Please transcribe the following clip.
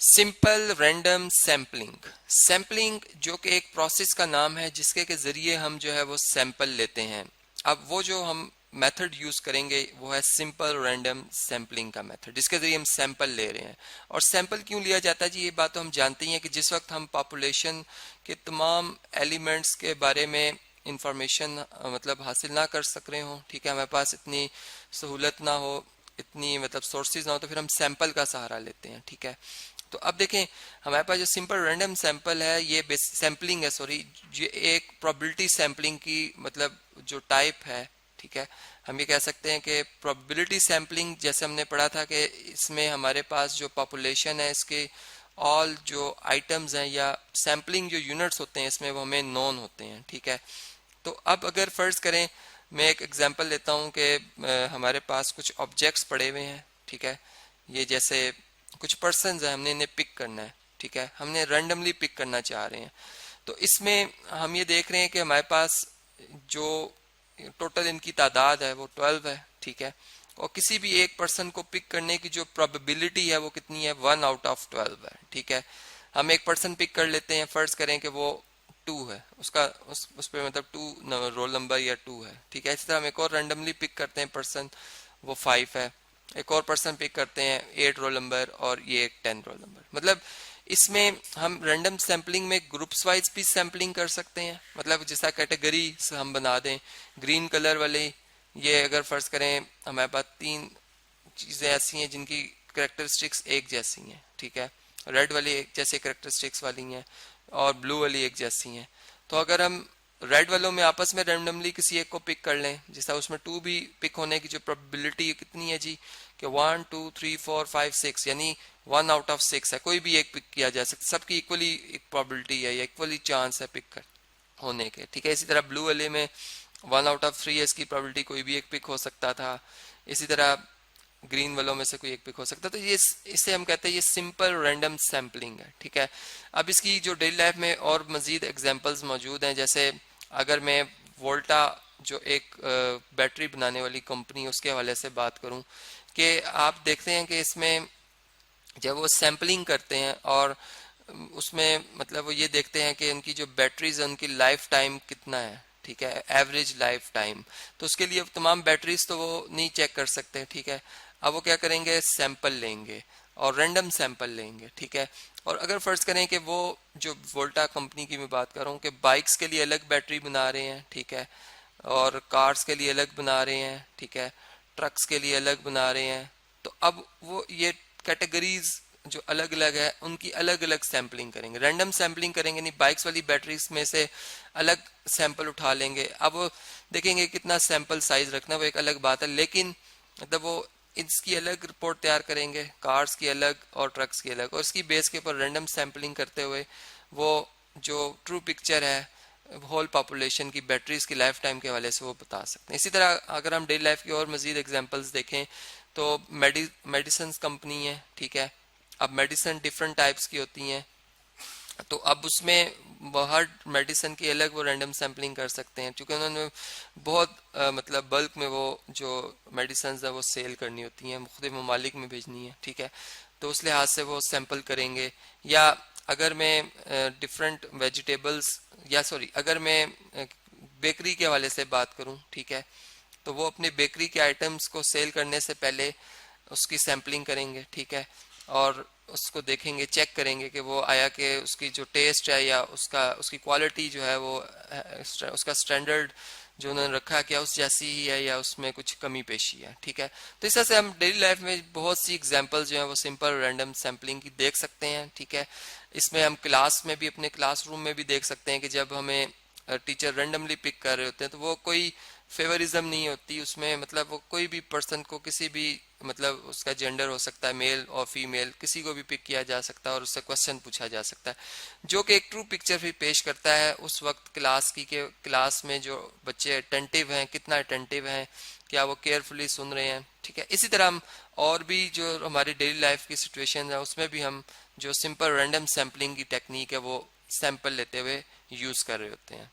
Simple random sampling. Sampling जो कि एक प्रोसेस का नाम है जिसके के जरिए हम जो है वो सैंपल लेते हैं। अब वो जो हम मेथड यूज करेंगे वो है सिंपल रैंडम सैम्पलिंग का मेथड, जिसके जरिए हम सैंपल ले रहे हैं। और सैंपल क्यों लिया जाता है जी, ये बात तो हम जानते ही हैं कि जिस वक्त हम पॉपुलेशन के तमाम एलिमेंट्स के बारे में इंफॉर्मेशन मतलब हासिल ना कर सक रहे हो, ठीक है, हमारे पास इतनी सहूलत ना हो, इतनी मतलब सोर्सेज ना हो, तो फिर हम सैंपल का सहारा लेते हैं। ठीक है, तो अब देखें हमारे पास जो सिंपल रैंडम सैंपल है, ये सैम्पलिंग है, सॉरी, ये एक प्रोबेबिलिटी सैम्पलिंग की मतलब जो टाइप है। ठीक है, हम ये कह सकते हैं कि प्रोबेबिलिटी सैम्पलिंग जैसे हमने पढ़ा था कि इसमें हमारे पास जो पॉपुलेशन है इसके ऑल जो आइटम्स हैं या सैम्पलिंग जो यूनिट्स होते हैं इसमें वो हमें नॉन होते हैं। ठीक है, तो अब अगर फर्ज करें, मैं एक एग्जांपल लेता हूं कि हमारे पास कुछ ऑब्जेक्ट्स पड़े हुए हैं। ठीक है, ये जैसे कुछ पर्सन्स हैं, हमने इन्हें पिक करना है। ठीक है, हमने रैंडमली पिक करना चाह रहे हैं। तो इसमें हम ये देख रहे हैं कि हमारे पास जो टोटल इनकी तादाद है वो 12 है। ठीक है, और किसी भी एक पर्सन को पिक करने की जो प्रोबेबिलिटी है वो कितनी है, 1 आउट ऑफ 12 है। ठीक है, हम एक पर्सन पिक कर लेते हैं, फर्ज करें कि वो 2 है, उसका उस पे मतलब 2 रोल नंबर या 2 है। ठीक है, इसी तरह हम एक और रैंडमली पिक करते हैं पर्सन, वो 5 है। एक और पर्सन पिक करते हैं 8 रोल नंबर और ये एक 10 रोल नंबर। मतलब इसमें हम रैंडम सैम्पलिंग में ग्रुप्स वाइज भी सैम्पलिंग कर सकते हैं, मतलब जैसा कैटेगरी हम बना दें। ग्रीन कलर वाले ये अगर फर्ज करें हमारे पास 3 चीजें ऐसी हैं जिनकी करेक्टरिस्टिक्स एक जैसी हैं। ठीक है, रेड वाली एक जैसे करेक्टरिस्टिक्स वाली हैं और ब्लू वाली एक जैसी हैं। तो अगर हम रेड वालों में आपस में रैंडमली किसी एक को पिक कर लें, जैसा उसमें 2 भी पिक होने की जो प्रोबेबिलिटी कितनी है जी, कि 1 2 3 4 5 6 यानी 1 आउट ऑफ 6 है, कोई भी एक पिक किया जा सकता, सबकी इक्वली एक प्रोबेबिलिटी है या इक्वली चांस है पिक कर होने के। ठीक है, इसी तरह ब्लू वाले में 1 आउट ऑफ 3 है, इसकी प्रोबेबिलिटी कोई भी एक पिक हो सकता था। इसी तरह ग्रीन वालों में से कोई एक पिक हो सकता है। तो ये इसे हम कहते हैं ये सिंपल रैंडम सैम्पलिंग है। ठीक है, अब इसकी जो डेली लाइफ में और मजीद एग्जांपल्स मौजूद हैं, जैसे अगर मैं वोल्टा जो एक बैटरी बनाने वाली कंपनी है उसके हवाले से बात करूं, कि आप देखते हैं कि इसमें जब वो सैम्पलिंग करते हैं और उसमें मतलब वो ये देखते हैं कि उनकी जो बैटरीज है उनकी लाइफ टाइम कितना है। ठीक है, एवरेज लाइफ टाइम। तो उसके लिए तमाम बैटरीज तो वो नहीं चेक कर सकते। ठीक है, अब वो क्या करेंगे, सैंपल लेंगे और रैंडम सैंपल लेंगे। ठीक है, और अगर फर्ज करें कि वो जो वोल्टा कंपनी की मैं बात कर रहा हूँ कि बाइक्स के लिए अलग बैटरी बना रहे हैं। ठीक है, और कार्स के लिए अलग बना रहे हैं। ठीक है, ट्रक्स के लिए अलग बना रहे हैं। तो अब वो ये कैटेगरीज जो अलग अलग है उनकी अलग अलग सैंपलिंग करेंगे, रैंडम सैंपलिंग करेंगे नहीं, बाइक्स वाली बैटरीज में से अलग सैंपल उठा लेंगे। अब वो देखेंगे कितना सैंपल साइज रखना, वो एक अलग बात है, लेकिन मतलब वो इसकी अलग रिपोर्ट तैयार करेंगे, कार्स की अलग और ट्रक्स की अलग, और इसकी बेस के ऊपर रैंडम सैंपलिंग करते हुए वो जो ट्रू पिक्चर है होल पॉपुलेशन की बैटरीज की लाइफ टाइम के हवाले से वो बता सकते हैं। इसी तरह अगर हम डेली लाइफ की और मजीद एग्जांपल्स देखें तो मेडिसिन कंपनी है। ठीक है, अब मेडिसिन डिफरेंट टाइप्स की होती हैं, तो अब उसमें हर मेडिसिन की अलग वो रैंडम सैम्पलिंग कर सकते हैं, क्योंकि उन्होंने बहुत मतलब बल्क में वो जो मेडिसिन है वो सेल करनी होती हैं, मुख्तलिफ ममालिक में भेजनी है। ठीक है, तो उस लिहाज से वो सैंपल करेंगे। या अगर मैं डिफरेंट वेजिटेबल्स या सॉरी अगर मैं बेकरी के हवाले से बात करूं, ठीक है, तो वो अपने बेकरी के आइटम्स को सेल करने से पहले उसकी सैम्पलिंग करेंगे। ठीक है, और उसको देखेंगे, चेक करेंगे कि वो आया कि उसकी जो टेस्ट है या उसकी क्वालिटी जो है वो उसका स्टैंडर्ड जो उन्होंने रखा है क्या उस जैसी ही है या उसमें कुछ कमी पेशी है। ठीक है, तो इस तरह से हम डेली लाइफ में बहुत सी एग्जांपल्स जो है वो सिंपल रैंडम सैम्पलिंग की देख सकते हैं। ठीक है, इसमें हम क्लास में भी अपने क्लासरूम में भी देख सकते हैं कि जब हमें टीचर रैंडमली पिक कर रहे होते हैं तो वो कोई फेवरिज्म नहीं होती उसमें, मतलब वो कोई भी पर्सन को किसी भी मतलब उसका जेंडर हो सकता है, मेल और फीमेल, किसी को भी पिक किया जा सकता है और उससे क्वेश्चन पूछा जा सकता है, जो कि एक ट्रू पिक्चर भी पेश करता है उस वक्त क्लास की, के क्लास में जो बच्चे अटेंटिव हैं, कितना अटेंटिव हैं, क्या वो केयरफुली सुन रहे हैं। ठीक है, इसी तरह हम और भी जो हमारी डेली लाइफ की सिचुएशन है उसमें भी हम जो सिंपल रैंडम सैम्पलिंग की टेक्निक है वो सैंपल लेते हुए यूज कर रहे होते हैं।